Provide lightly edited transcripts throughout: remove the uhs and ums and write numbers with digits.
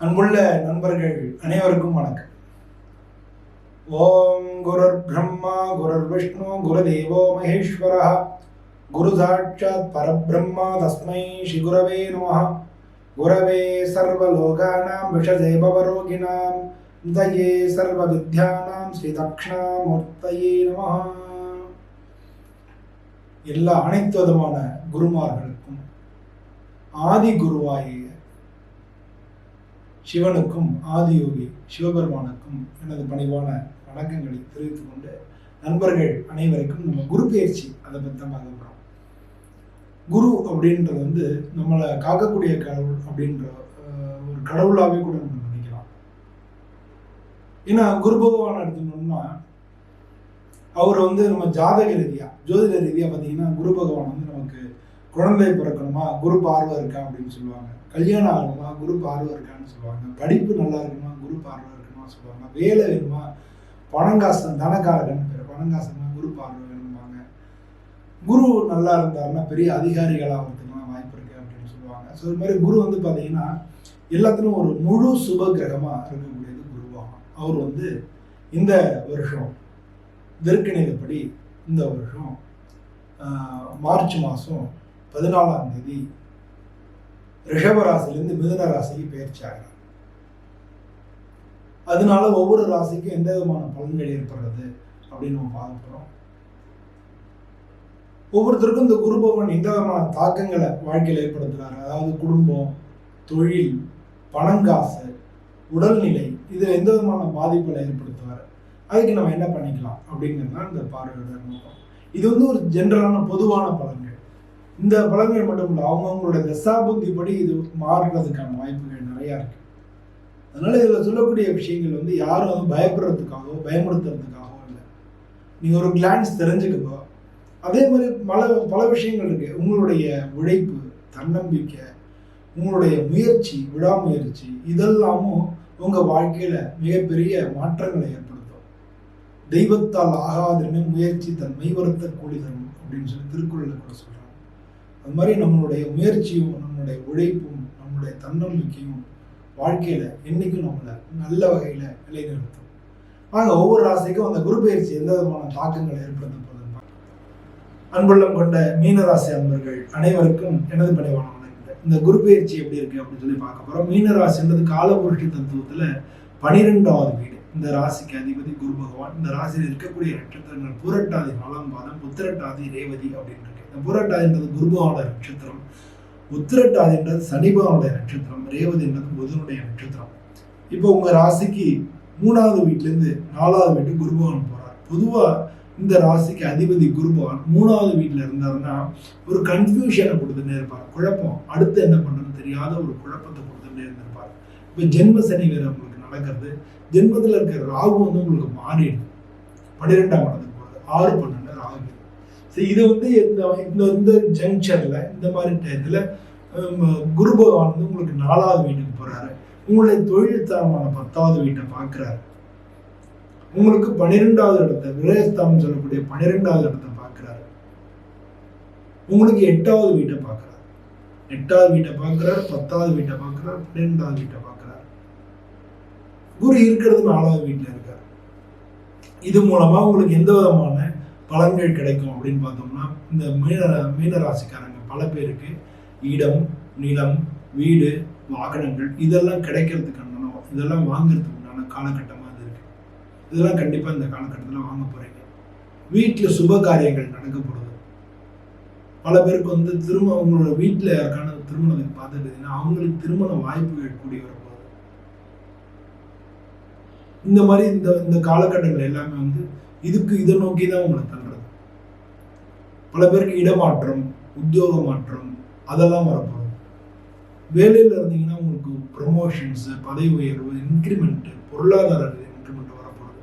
அன்புள்ள நண்பர்கள் அனைவருக்கும் வணக்கம். ஓம் குருர் பிரம்மா குருர் விஷ்ணு குருதேவோ மகேஸ்வரः குரு சாட்சாத் பரபிரம்மா தஸ்மை ஸ்ரீ குரவே நமः. குரவே சர்வலோகானாம் விஷஜே பவரோகிணாம் நிதயே சர்வ வித்யானாம் ஸ்ரீ தக்ஷணாமூர்த்தயே நமः. எல்லா அனைத்து விதமான குருமார்களுக்கும் ஆதி குருவாகிய சிவனுக்கும் ஆதியோகி சிவபெருமானுக்கும் எனது பணிவான வணக்கங்களை தெரிவித்துக் கொண்டு நண்பர்கள் அனைவருக்கும் நம்ம குரு பயிற்சி அதை பற்றி தான் பார்க்க போகிறோம். குரு அப்படின்றது நம்மளை காக்கக்கூடிய கடவுள் அப்படின்ற ஒரு கடவுளாகவே கூட நம்ம நினைக்கலாம். ஏன்னா குரு பகவான் எடுத்துக்கணும்னா அவர் நம்ம ஜாதக ரீதியா ஜோதிட ரீதியா பார்த்தீங்கன்னா குரு பகவான் நமக்கு குழந்தை பிறக்கணுமா குரு பார்வை இருக்கா அப்படின்னு சொல்லுவாங்க. கல்யாணம் ஆகணுமா குரு பார்வை இருக்கான்னு சொல்லுவாங்க. படிப்பு நல்லா இருக்கணுமா குரு பார்வை இருக்கணுமா சொல்லுவாங்க. வேலை வேணுமா பணங்காசன் தனக்காரகன் பேர் பணங்காசன்னா குரு பார்வை வேணுமாங்க. குரு நல்லா இருந்தாருன்னா பெரிய அதிகாரிகளாக ஆகிறதுக்குலாம் வாய்ப்பு இருக்கு அப்படின்னு சொல்லுவாங்க. ஸோ இது மாதிரி குரு பார்த்தீங்கன்னா எல்லாத்துலையும் ஒரு முழு சுப கிரகமாக இருக்கக்கூடியது குருவாகும். அவர் இந்த வருஷம் திருக்கணிதப்படி இந்த வருஷம் மார்ச் மாதம் 14ஆம் தேதி ரிஷப ராசியிலிருந்து மிதுன ராசிக்கு பயிற்சி ஆகிறார். அதனால ஒவ்வொரு ராசிக்கும் எந்த விதமான பலன்கள் ஏற்படுறது அப்படின்னு நம்ம பார்க்க போறோம். ஒவ்வொருத்தருக்கும் இந்த குரு பகவான் எந்த விதமான தாக்கங்களை வாழ்க்கையில் ஏற்படுத்துறாரு, அதாவது குடும்பம், தொழில், பணங்காசு, உடல்நிலை, இதில் எந்த விதமான பாதிப்புகளை ஏற்படுத்துவார், அதுக்கு நம்ம என்ன பண்ணிக்கலாம் அப்படிங்கிறது தான் இந்த பார்வையோட நோக்கம். இது ஒரு ஜென்ரலான பொதுவான பலன்கள். இந்த பலன்கள் மட்டும் இல்லை, அவங்கவுங்களோட தசாபுத்தி படி இது மாறுறதுக்கான வாய்ப்புகள் நிறையா இருக்கு. அதனால இதில் சொல்லக்கூடிய விஷயங்கள் யாரும் பயப்படுறதுக்காகவோ பயமுறுத்துறதுக்காகவோ இல்லை. நீங்கள் ஒரு கிளான்ஸ் தெரிஞ்சுக்கப்போ அதே மாதிரி பல விஷயங்கள் இருக்கு. உங்களுடைய உழைப்பு, தன்னம்பிக்கை, உங்களுடைய முயற்சி, விடாமுயற்சி இதெல்லாமும் உங்கள் வாழ்க்கையில் மிகப்பெரிய மாற்றங்களை ஏற்படுத்தும். தெய்வத்தால் ஆகாதுன்னு முயற்சி தன் மெய்வருத்த கூலி தரும் அப்படின்னு சொல்லி திருக்குறளில் கூட சொல்கிறாங்க. அது மாதிரி நம்மளுடைய முயற்சியும் நம்மளுடைய உழைப்பும் நம்மளுடைய தன்னம்பிக்கையும் வாழ்க்கையில் என்றைக்கும் நம்மளை நல்ல வகையில் நிலைநிறுத்தும். ஆக ஒவ்வொரு ராசிக்கும் அந்த குரு பயிற்சி எந்த விதமான தாக்கங்களை ஏற்படுத்த போகுது. அன்புள்ளம் கொண்ட மீனராசி அன்பர்கள் அனைவருக்கும் எனது பணிவான வணக்கம். இந்த குரு பயிற்சி எப்படி இருக்கு அப்படின்னு சொல்லி பார்க்க போகிறோம். மீனராசின்றது காலபுருஷ தத்துவத்தில் 12வது வீடு. இந்த ராசிக்கு அதிபதி குரு பகவான். இந்த ராசியில் இருக்கக்கூடிய நட்சத்திரங்கள் பூரட்டாதி 4ஆம் பாதம், உத்திரட்டாதி, ரேவதி அப்படின்னு இருக்கு. இந்த பூரட்டாதின்றது குரு பகவானோட நட்சத்திரம், உத்திரட்டாதின்றது சனி பகவானுடைய நட்சத்திரம், ரேவதி என்றது புதனுடைய நட்சத்திரம். இப்போ உங்க ராசிக்கு 3வது வீட்டிலேருந்து 4வது வீட்டுக்கு குரு பகவான் போறார். பொதுவா இந்த ராசிக்கு அதிபதி குரு பகவான் 3வது வீட்டில் இருந்தாருன்னா ஒரு கன்ஃபியூஷனை கொடுத்துட்டே இருப்பார். குழப்பம், அடுத்து என்ன பண்றதுன்னு தெரியாத ஒரு குழப்பத்தை கொடுத்துட்டே இருந்திருப்பார். இப்போ ஜென்ம சனி வேற உங்களுக்கு நடக்கிறது. ஜென்மத்தில் இருக்கிற ராகு உங்களுக்கு மாறிடுது. 12ஆம் இடத்துக்கு போகுது. 6-12 ராகு. இது இந்த ஜங்ஷன்ல இந்த மாதிரி டயத்துல குரு பகவான் உங்களுக்கு 4வது வீட்டுக்கு போறாரு. உங்களுடைய தொழில் தரமான 10வது வீட்டை பார்க்கிறாரு. உங்களுக்கு 12வது இடத்தை விரயஸ்தானம் சொல்லக்கூடிய 12வது இடத்தை பார்க்கிறாரு. உங்களுக்கு 8வது வீட்டை பார்க்கிறாரு. 8வது வீட்டை பார்க்கிறார், 10வது வீட்டை பார்க்கிறார், 12வது வீட்டை பார்க்கிறார். குரு இருக்கிறது 4வது வீட்டில் இருக்கார். இது மூலமா உங்களுக்கு எந்த விதமான பலன்கள் கிடைக்கும் அப்படின்னு பார்த்தோம்னா, இந்த மீனராசிக்காரங்க பல பேருக்கு இடம், நிலம், வீடு, வாகனங்கள் இதெல்லாம் கிடைக்கிறதுக்கான இதெல்லாம் வாங்குறதுக்கு உண்டான காலகட்டமாக அது இருக்கு. இதெல்லாம் கண்டிப்பாக இந்த காலகட்டத்தில் வாங்க போறீங்க. வீட்டில் சுப காரியங்கள் நடக்கப்படுது. பல பேருக்கு உங்களோட வீட்டில் யாருக்கான திருமணத்துக்கு பார்த்துட்டீங்கன்னா அவங்களுக்கு திருமண வாய்ப்புகள் கூடி வரப்போகுது. இந்த மாதிரி இந்த காலகட்டங்கள் எல்லாமே இதை நோக்கி தான் உங்களை தள்ளுறது. பல பேருக்கு இடமாற்றம், உத்தியோக மாற்றம் அதெல்லாம் வரப்போகுது. வேலையில் இருந்தீங்கன்னா உங்களுக்கு ப்ரொமோஷன்ஸ், பதவி உயர்வு, இன்க்ரிமெண்ட், பொருளாதார இன்க்ரிமெண்ட் வரப்போகுது.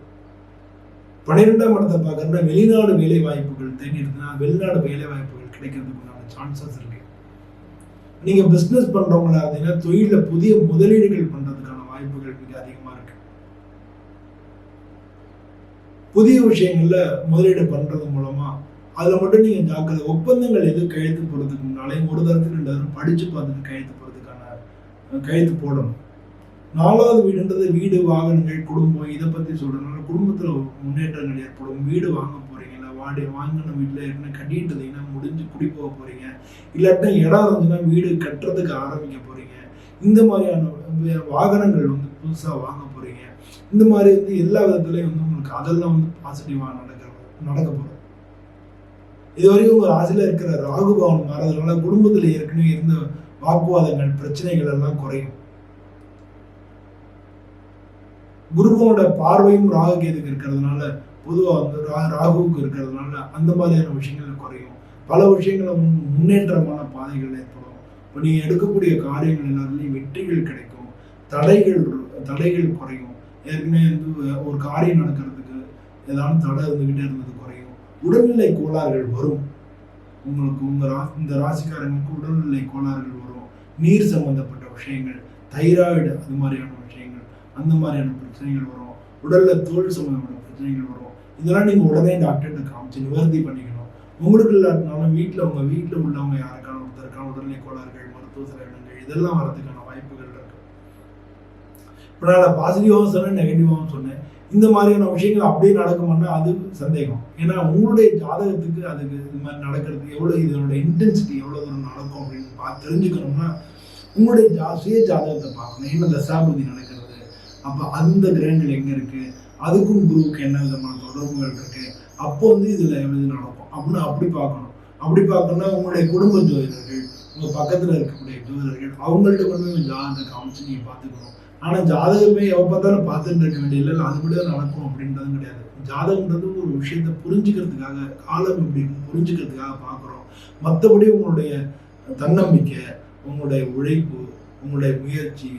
12ஆம் இடத்தை பார்க்கறதுனா வெளிநாடு வேலை வாய்ப்புகள் தேடிடுதுன்னா வெளிநாடு வேலை வாய்ப்புகள் கிடைக்கிறதுக்குண்டான சான்சஸ் இருக்கு. நீங்க பிஸ்னஸ் பண்றவங்களா இருந்தீங்கன்னா தொழில புதிய முதலீடுகள் பண்றதுக்கான வாய்ப்புகள் மிக அதிகமா இருக்கு. புதிய விஷயங்கள்ல முதலீடு பண்றது மூலமா அதுல மட்டும் நீங்க ஜாக்கிரதை. ஒப்பந்தங்கள் எதுவும் கையெழுத்து போடுறதுக்கு முன்னாலே ஒரு தரத்துக்கு 2 தரம் படிச்சு பார்த்துட்டு கையெழுத்து போடுறதுக்கான கையெழுத்து போடணும். 4வது வீடுன்றது வீடு, வாகனங்கள், குடும்பம் இதை பத்தி சொல்றதுனால குடும்பத்துல முன்னேற்றங்கள் ஏற்படும். வீடு வாங்க போறீங்க, இல்ல வாங்கின வீட்டுல ஏற்கனவே கட்டிட்டு இருந்தீங்கன்னா முடிஞ்சு குடி போக போறீங்க, இல்லாட்டினா இடம் இருந்துச்சுன்னா வீடு கட்டுறதுக்கு ஆரம்பிக்க போறீங்க. இந்த மாதிரியான வாகனங்கள் வந்து புதுசா வாங்க போறீங்க. இந்த மாதிரி வந்து எல்லா விதத்துலயும் வந்து உங்களுக்கு அதெல்லாம் வந்து பாசிட்டிவா நடக்க போகுது. இதுவரைக்கும் உங்க ராசியில இருக்கிற ராகு பவன் மாறதுனால குடும்பத்துல ஏற்கனவே இருந்த வாக்குவாதங்கள், பிரச்சனைகள் எல்லாம் குறையும். குருவோட பார்வையும் ராகு கேதுக்கு இருக்கிறதுனால பொதுவா வந்து ராகுவுக்கு இருக்கிறதுனால அந்த மாதிரியான விஷயங்கள் குறையும். பல விஷயங்களை முன்னேற்றமான பாதைகள் ஏற்படும். இப்போ நீங்க எடுக்கக்கூடிய காரியங்கள் எல்லாத்துலேயும் வெற்றிகள் கிடைக்கும். தடைகள் குறையும். ஏற்கனவே வந்து ஒரு காரியம் நடக்கிறதுக்கு ஏதாவது தடை இருந்துகிட்டே இருந்தது குறையும். உடல்நிலை கோளாறுகள் வரும். உங்களுக்கு இந்த ராசிக்காரங்களுக்கு உடல்நிலை கோளாறுகள் வரும். நீர் சம்பந்தப்பட்ட விஷயங்கள், தைராய்டு அது மாதிரியான விஷயங்கள், அந்த மாதிரியான பிரச்சனைகள் வரும். உடல்ல தோல் சம்பந்தப்பட்ட பிரச்சனைகள் வரும். இதெல்லாம் நீங்க உடனே டாக்டர்கிட்ட காமிச்சு நிவர்த்தி பண்ணிக்கணும். உங்களுக்கு இல்லாட்டினாலும் உங்க வீட்டுல உள்ளவங்க யாருக்கான ஒருத்தருக்கான உடல்நிலை கோளாறுகள், மருத்துவ செலவினங்கள் இதெல்லாம் வரதுக்கான வாய்ப்புகள் இருக்கு. இப்போ நான் பாசிட்டிவாகவும் சொன்னேன், நெகட்டிவாகவும் சொன்னேன். இந்த மாதிரியான விஷயங்கள் அப்படியே நடக்குமானா அது சந்தேகம். ஏன்னா உங்களுடைய ஜாதகத்துக்கு அதுக்கு இது மாதிரி நடக்கிறதுக்கு இதனோட இன்டென்சிட்டி எவ்வளவு தூரம் நடக்கும் அப்படின்னு தெரிஞ்சுக்கணும்னா உங்களுடைய சுய ஜாதகத்தை பார்க்கணும். என்ன தசாபுதி நடக்கிறது, அப்ப அந்த கிரகங்கள் எங்க இருக்கு, அதுக்கும் குருவுக்கு என்ன விதமான தொடர்புகள் இருக்கு, அப்போ வந்து இதுல எவ்வளவு நடக்கும் அப்படின்னு அப்படி பார்க்கணும். அப்படி பார்க்கணும்னா உங்களுடைய குடும்ப ஜோதிடர்கள், உங்க பக்கத்துல இருக்கக்கூடிய ஜோதிடர்கள் அவங்கள்ட்ட கொண்டு ஜாதகத்தை காமிச்சு நீங்க பார்த்துக்கணும். ஆனா ஜாதகமே எப்ப பார்த்தாலும் பார்த்துட்டு இருக்க வேண்டிய இல்லை, அதுபடிதான் நடக்கும் அப்படின்றதும் கிடையாது. ஜாதகம்ன்றது ஒரு விஷயத்த புரிஞ்சுக்கிறதுக்காக, காலம் எப்படி புரிஞ்சுக்கிறதுக்காக பார்க்குறோம். மற்றபடி உங்களுடைய தன்னம்பிக்கை, உங்களுடைய உழைப்பு, உங்களுடைய முயற்சி,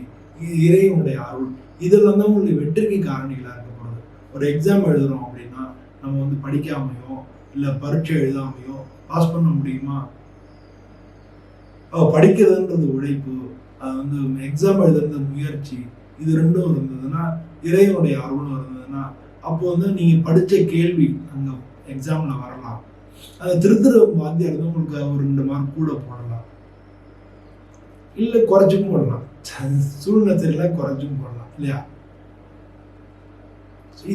இறைவனுடைய அருள் இதெல்லாம் தான் உங்களுடைய வெற்றிக்கு காரணிகளாக இருக்கப்படுது. ஒரு எக்ஸாம் எழுதுறோம் அப்படின்னா நம்ம வந்து படிக்காமையோ இல்லை பரீட்சை எழுதாமையோ பாஸ் பண்ண முடியுமா? படிக்கிறதுன்றது உழைப்பு, அது வந்து எக்ஸாம் எழுதுறது முயற்சி, இது ரெண்டும் இருந்ததுன்னா, இறைவனுடைய அருளும் இருந்ததுன்னா, அப்போ வந்து நீங்க படிச்ச கேள்வி அங்க எக்ஸாம்ல வரலாம். அதை திருத்துற வாத்தியார் இருந்தால் உங்களுக்கு ஒரு 2 மார்க் கூட போடலாம், இல்லை குறைச்சும் போடலாம். சூழ்நிலை தெரியல, குறைச்சும் போடலாம் இல்லையா?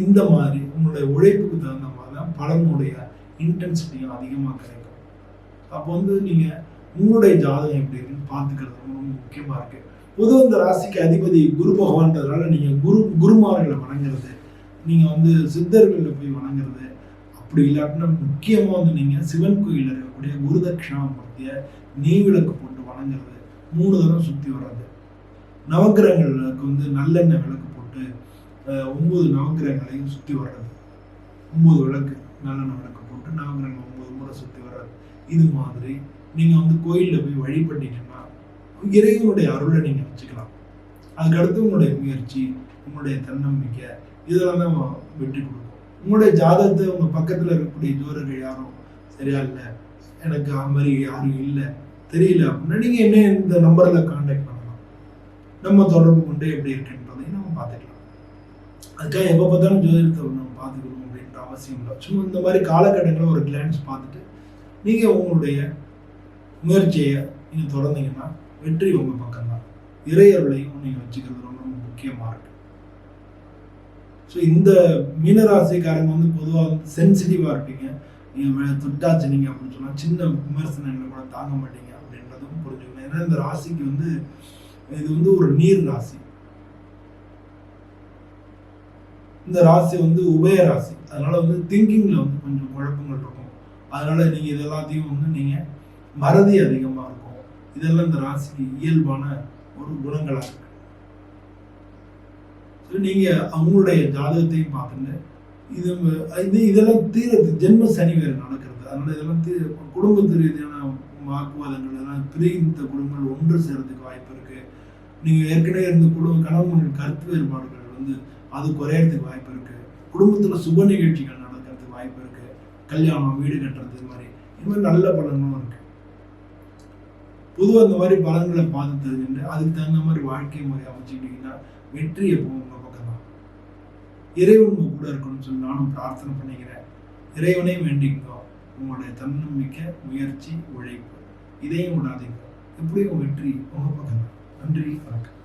இந்த மாதிரி உங்களுடைய உழைப்புக்கு தகுந்த மாதிரி தான் பலனுடைய இன்டென்சிட்டியும் அதிகமாக கிடைக்கும். அப்போ வந்து நீங்க உங்களுடைய ஜாதகம் எப்படி இருக்குன்னு பார்த்துக்கிறது ரொம்ப முக்கியமா இருக்கு. பொதுவாக இந்த ராசிக்கு அதிபதி குரு பகவான்றதுனால நீங்க குருமார்களை வணங்குறது, நீங்க வந்து சித்தர்களை போய் வணங்குறது, அப்படி இல்லாட்டினா முக்கியமா வந்து நீங்க சிவன் கோயிலில் இருக்கக்கூடிய குரு தட்சிணாமூர்த்திய நெய்விளக்கு போட்டு வணங்குறது, 3 தடவை சுற்றி வர்றது, நவக்கிரகங்களுக்கு வந்து நல்லெண்ணெய் விளக்கு போட்டு 9 நவக்கிரகங்களையும் சுற்றி வர்றது, 9 விளக்கு நல்லெண்ணெய் விளக்கு போட்டு நவக்கிரகங்கள் 9 முறை சுற்றி வர்றது. இது மாதிரி நீங்க வந்து கோயிலில் போய் வழிபட்டீங்கன்னா இறைவனுடைய அருளை நீங்க வச்சுக்கலாம். அதுக்கடுத்து உங்களுடைய முயற்சி, உங்களுடைய தன்னம்பிக்கை இதெல்லாம் தான் வெற்றி கொடுக்கும். உங்களுடைய ஜாதகத்தை உங்க பக்கத்துல இருக்கக்கூடிய ஜோதிடர்கள் யாரும் சரியா இல்லை, எனக்கு அது மாதிரி யாரும் இல்லை தெரியல அப்படின்னா நீங்க என்ன இந்த நம்பர்ல கான்டாக்ட் பண்ணலாம். நம்ம தொடர்பு கொண்டு எப்படி இருக்குன்றதையும் நம்ம பார்த்துக்கலாம். அதுக்காக எப்போ பார்த்தாலும் ஜோதிடத்தை நம்ம பார்த்துக்கணும் அப்படின்ற அவசியம் இல்லை. சும்மா இந்த மாதிரி காலகட்டங்களில் ஒரு கிளான்ஸ் பார்த்துட்டு நீங்க உங்களுடைய முயற்சியை நீங்க தொடர்ந்தீங்கன்னா வெற்றி உங்க பக்கம் தான். இறையருளையும் நீங்க வச்சுக்கிறது ரொம்ப முக்கியமா இருக்கு. ஸோ இந்த மீனராசிக்காரங்க வந்து பொதுவாக வந்து சென்சிட்டிவா இருப்பீங்க. நீங்க தொட்டாச்சு நீங்க அப்படின்னு சொன்னா சின்ன விமர்சனங்களை கூட தாங்க மாட்டீங்க அப்படின்றதும் புரிஞ்சுக்கணும். ஏன்னா இந்த ராசிக்கு வந்து இது வந்து ஒரு நீர் ராசி. இந்த ராசி வந்து உபய ராசி. அதனால வந்து திங்கிங்ல வந்து கொஞ்சம் குழப்பங்கள் இருக்கும். அதனால நீங்க இது எல்லாத்தையும் வந்து நீங்க மறதி அதிகமா இருக்கும். இதெல்லாம் இந்த ராசிக்கு இயல்பான ஒரு குணங்களா இருக்கு. நீங்க அவங்களுடைய ஜாதகத்தையும் பார்த்துங்க. இதெல்லாம் தீரத்து ஜென்ம சனி வேறு நடக்கிறது. அதனால இதெல்லாம் குடும்பத்து ரீதியான வாக்குவாதங்கள் எல்லாம் பிரிந்த குடும்பங்கள் ஒன்று சேர்றதுக்கு வாய்ப்பு இருக்கு. நீங்க ஏற்கனவே இருந்த கணவன் கருத்து வேறுபாடுகள் வந்து அது குறையறதுக்கு வாய்ப்பு இருக்கு. குடும்பத்துல சுப நிகழ்ச்சிகள் நடக்கிறதுக்கு வாய்ப்பு இருக்கு. கல்யாணம், வீடு கட்டுறது, இது மாதிரி நல்ல பலன்களும் இருக்கு. பொதுவாக இந்த மாதிரி பலன்களை பார்த்து தெரிஞ்சுட்டு அதுக்கு தகுந்த மாதிரி வாழ்க்கை முறை அமைச்சுக்கிட்டீங்கன்னா வெற்றி எப்பவும் உங்க பக்கம் தான். இறைவன் உங்க கூட இருக்கணும்னு சொல்லி நானும் பிரார்த்தனை பண்ணிக்கிறேன். இறைவனை வேண்டிக்கோ. உங்களுடைய தன்னம்பிக்கை, முயற்சி, உழைப்பு இதையும் விடாதீங்க. எப்படியும் வெற்றி உங்க பக்கம் தான். நன்றி, வணக்கம்.